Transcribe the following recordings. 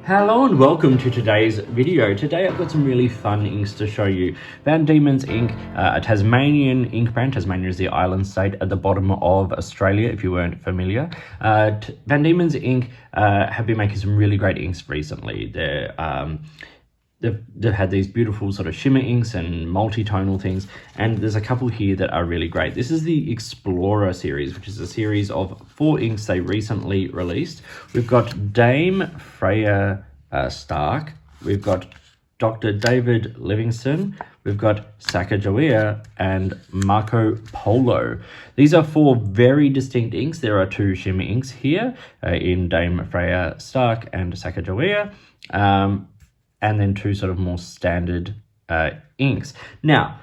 Hello and welcome to today's video. Today I've got some really fun inks to show you. Van Dieman's ink, a Tasmanian ink brand. Tasmania is the island state at the bottom of Australia, if you weren't familiar. Van Dieman's ink have been making some really great inks recently. They've had these beautiful sort of shimmer inks and multi-tonal things, and there's a couple here that are really great. This is the Explorer series, which is a series of 4 inks they recently released. We've got Dame Freya Stark, we've got Dr. David Livingstone, we've got Sacagawea, and Marco Polo. These are 4 very distinct inks. There are 2 shimmer inks here in Dame Freya Stark and Sacagawea. And then 2 sort of more standard inks. Now,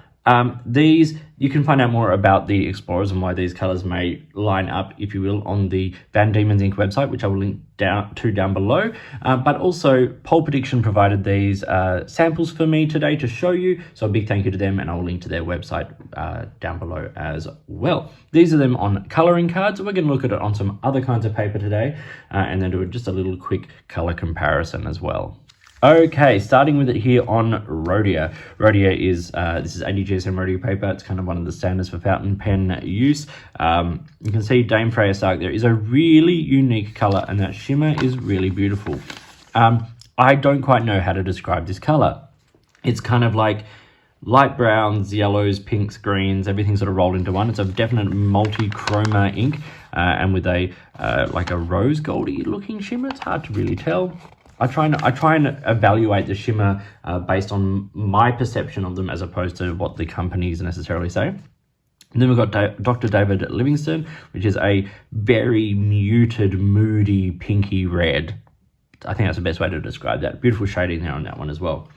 these, you can find out more about the Explorers and why these colors may line up, if you will, on the Van Dieman's Ink website, which I will link down below. But also, Pole Prediction provided these samples for me today to show you. So a big thank you to them, and I will link to their website down below as well. These are them on coloring cards. We're going to look at it on some other kinds of paper today, and then do just a little quick color comparison as well. Okay, starting with it here on Rhodia. Rhodia is, this is 80 GSM Rhodia paper. It's kind of one of the standards for fountain pen use. You can see Dame Freya Stark there is a really unique color, and that shimmer is really beautiful. I don't quite know how to describe this color. It's kind of like light browns, yellows, pinks, greens, everything sort of rolled into one. It's a definite multi-chroma ink, and with a like a rose goldy looking shimmer. It's hard to really tell. I try and evaluate the shimmer based on my perception of them as opposed to what the companies necessarily say. And then we've got Dr. David Livingstone, which is a very muted, moody, pinky red. I think that's the best way to describe that. Beautiful shading there on that one as well.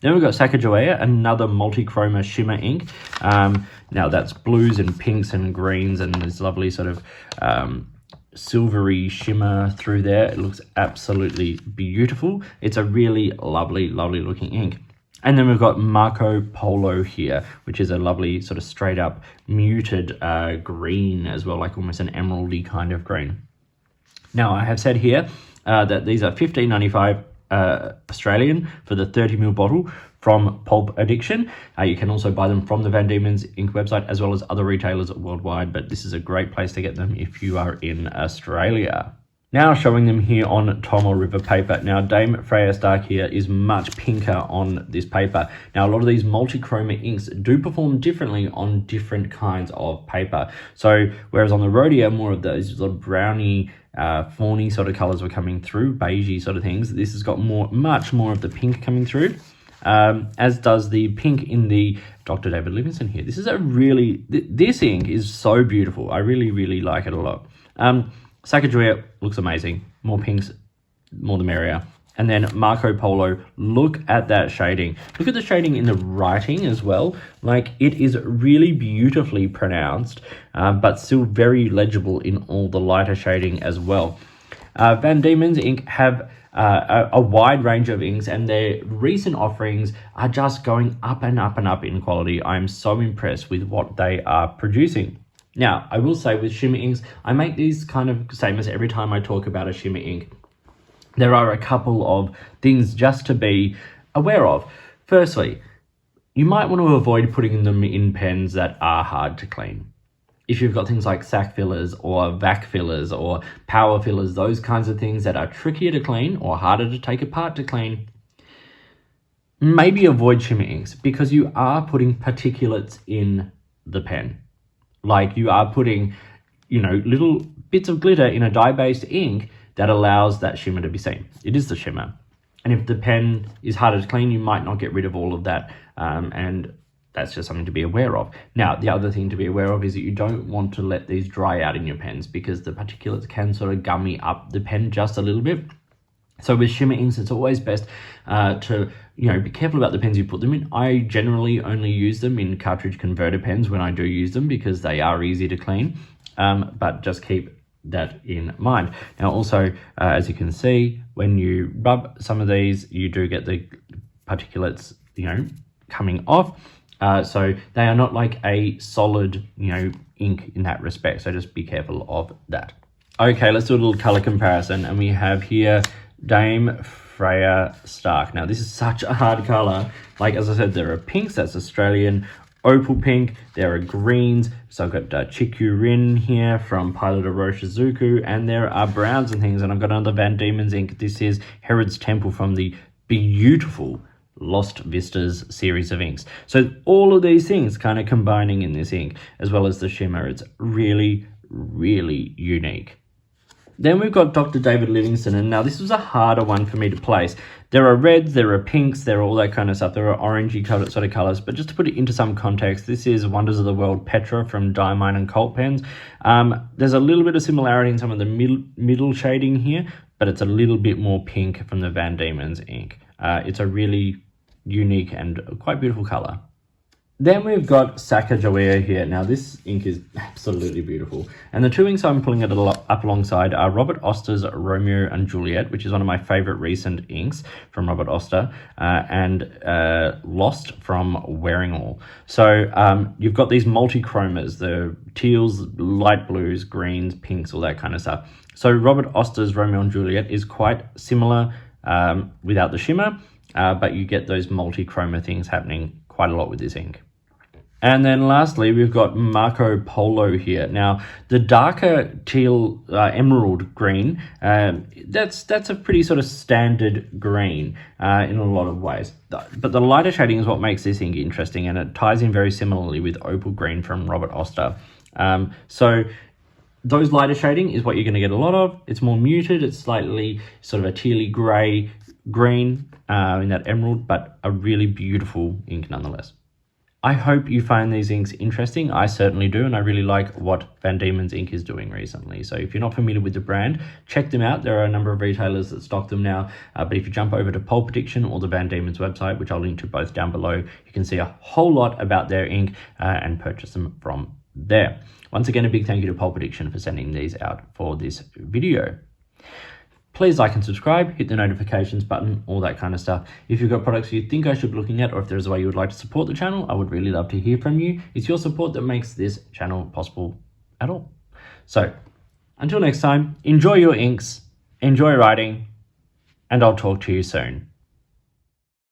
Then we've got Sacagawea, another multi-chroma shimmer ink. Now that's blues and pinks and greens and this lovely sort of silvery shimmer through there. It looks absolutely beautiful. It's a really lovely looking ink. And then we've got Marco Polo here, which is a lovely sort of straight up muted green as well, like almost an emeraldy kind of green. Now I have said here that these are $15.95 Australian for the 30ml bottle from Pulp Addiction. You can also buy them from the Van Dieman's Ink website as well as other retailers worldwide, but this is a great place to get them if you are in Australia. Now showing them here on Tomo River paper. Now Dame Freya Stark here is much pinker on this paper. Now a lot of these multi-chroma inks do perform differently on different kinds of paper. So whereas on the Rhodia, more of those sort of browny, fawny sort of colors were coming through, beigey sort of things, this has got much more of the pink coming through. As does the pink in the Dr. David Livingstone here. This is a really, this ink is so beautiful. I really like it a lot. Sacagawea looks amazing. More pinks, more the merrier. And then Marco Polo, look at that shading. Look at the shading in the writing as well. Like, it is really beautifully pronounced, but still very legible in all the lighter shading as well. Van Dieman's Ink have a wide range of inks, and their recent offerings are just going up and up in quality. I'm so impressed with what they are producing. Now, I will say with shimmer inks, I make these kind of statements every time I talk about a shimmer ink. There are a couple of things just to be aware of. Firstly, you might want to avoid putting them in pens that are hard to clean. If you've got things like sac fillers or vac fillers or power fillers, those kinds of things that are trickier to clean or harder to take apart to clean, maybe avoid shimmer inks because you are putting particulates in the pen. Like you are putting, little bits of glitter in a dye-based ink that allows that shimmer to be seen. It is the shimmer. And if the pen is harder to clean, you might not get rid of all of that. And that's just something to be aware of. Now, the other thing to be aware of is that you don't want to let these dry out in your pens because the particulates can sort of gummy up the pen just a little bit. So with shimmer inks, it's always best to, be careful about the pens you put them in. I generally only use them in cartridge converter pens when I do use them because they are easy to clean, but just keep that in mind. Now also, as you can see, when you rub some of these, you do get the particulates, coming off. So they are not like a solid, ink in that respect. So just be careful of that. Okay, let's do a little color comparison. And we have here Dame Freya Stark. Now, this is such a hard color. Like, as I said, there are pinks, that's Australian. Opal pink, there are greens. So I've got Chikurin here from Pilot of Roshizuku, and there are browns and things. And I've got another Van Diemen's ink. This is Herod's Temple from the beautiful Lost Vistas series of inks. So all of these things kind of combining in this ink, as well as the shimmer. It's really, really unique. Then we've got Dr. David Livingstone, and now this was a harder one for me to place. There are reds, there are pinks, there are all that kind of stuff. There are orangey sort of colors, but just to put it into some context, this is Wonders of the World Petra from Dieman and Cult Pens. There's a little bit of similarity in some of the middle shading here, but it's a little bit more pink from the Van Diemen's ink. It's a really unique and quite beautiful color. Then we've got Sacagawea here. Now this ink is absolutely beautiful. And the two inks I'm pulling it up alongside are Robert Oster's Romeo and Juliet, which is one of my favorite recent inks from Robert Oster, and Lost from Wearing All. So you've got these multi-chromas, the teals, light blues, greens, pinks, all that kind of stuff. So Robert Oster's Romeo and Juliet is quite similar without the shimmer, but you get those multi-chroma things happening quite a lot with this ink. And then lastly, we've got Marco Polo here. Now, the darker teal emerald green, that's a pretty sort of standard green in a lot of ways. But the lighter shading is what makes this ink interesting, and it ties in very similarly with opal green from Robert Oster. So those lighter shading is what you're going to get a lot of. It's more muted. It's slightly sort of a tealy grey green in that emerald, but a really beautiful ink nonetheless. I hope you find these inks interesting. I certainly do, and I really like what Van Diemen's ink is doing recently. So if you're not familiar with the brand, check them out. There are a number of retailers that stock them now, but if you jump over to Pulp Addiction or the Van Diemen's website, which I'll link to both down below, you can see a whole lot about their ink and purchase them from there. Once again, a big thank you to Pulp Addiction for sending these out for this video. Please like and subscribe, hit the notifications button, all that kind of stuff. If you've got products you think I should be looking at, or if there's a way you would like to support the channel, I would really love to hear from you. It's your support that makes this channel possible at all. So until next time, enjoy your inks, enjoy writing, and I'll talk to you soon.